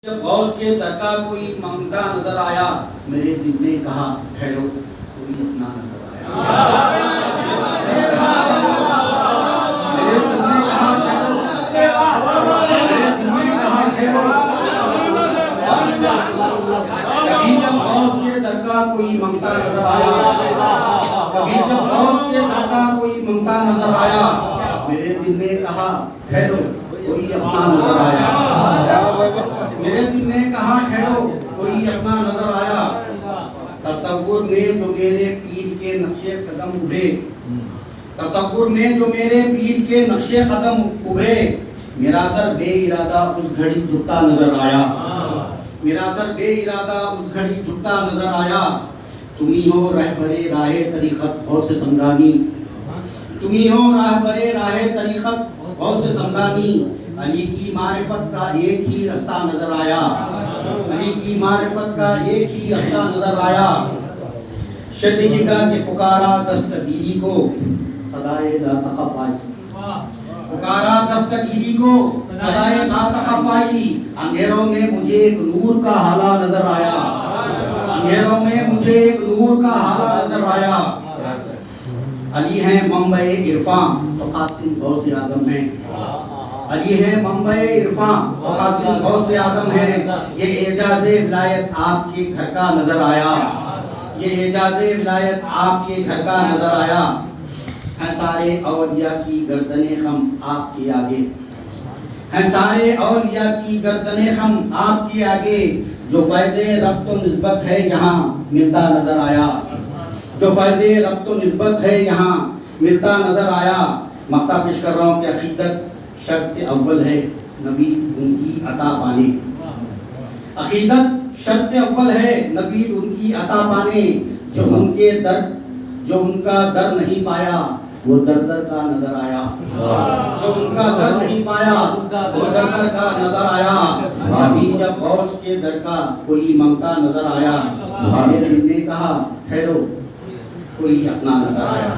جب غوث کے در کا کوئی مانگتا نظر آیا، میرے دل نے کہا ٹھہرو، کوئی اپنا نظر آیا۔ میرے دل نے کہا ٹھہرو، کبھی جب غوث کے در کا کوئی مانگتا نظر آیا، کبھی جب غوث کے در کا کوئی مانگتا نظر آیا، میرے دل نے کہا ٹھہرو، کوئی اپنا نظر آیا۔ میرے دل نے کہا ٹھہرو، کوئی اپنا نظر آیا۔ تصور میں جو میرے پیر کے نقشے قدم ابھرے، تصور میں جو میرے پیر کے نقشے قدم ابھرے، میرا سر بے ارادہ اس گھڑی جھکتا نظر آیا، میرا سر بے ارادہ اس گھڑی جھکتا نظر آیا۔ تمہیں ہو رہبر راہ طریقت غوث سمدانی، تمہیں ہو رہبر راہ طریقت غوث سمدانی۔ علی کی معرفت کا ایک ہی رستہ نظر آیا، علی کی معرفت کا ایک ہی رستہ نظر آیا۔ شدگیگا کے پکارا دستگیری کو صدائے لا تخف آئی، پکارا دستگیری کو صدائے لا تخف آئی۔ اندھیروں میں مجھے ایک نور کا حالہ نظر آیا، اندھیروں میں مجھے ایک نور کا حالہ نظر آیا۔ علی ہیں منبع عرفاں تو قاسم غوث اعظم ہیں، علی ہے منبع عرفاں اور قاسم غوث اعظم ہے۔ یہ اعجاز ولایت آپ کے گھر کا نظر آیا، یہ اعجاز ولایت آپ کے گھر کا نظر آیا۔ ہیں سارے اولیاء کی گردن خم آپ کے آگے، ہیں سارے اولیاء کی گردن خم آپ کے آگے۔ جو فیض ربط و نسبت ہے یہاں ملتا نظر آیا، جو فیض ربط و نسبت ہے یہاں ملتا نظر آیا۔ مقطع پیش کر رہا ہوں کہ عقیدت شرط اول ہے نوید ان کی عطا پانے، عقیدت شرط اول ہے نوید ان کی عطا پانے۔ جو ان کے در، جو ان کا در نہیں پایا وہ در در کا نظر آیا، جو ان کا در نہیں پایا وہ در در کا نظر آیا۔ ابھی جب غوث کے در کا کوئی مانگتا نظر آیا، میرے دل نے کہا ٹھہرو، کوئی اپنا نظر آیا۔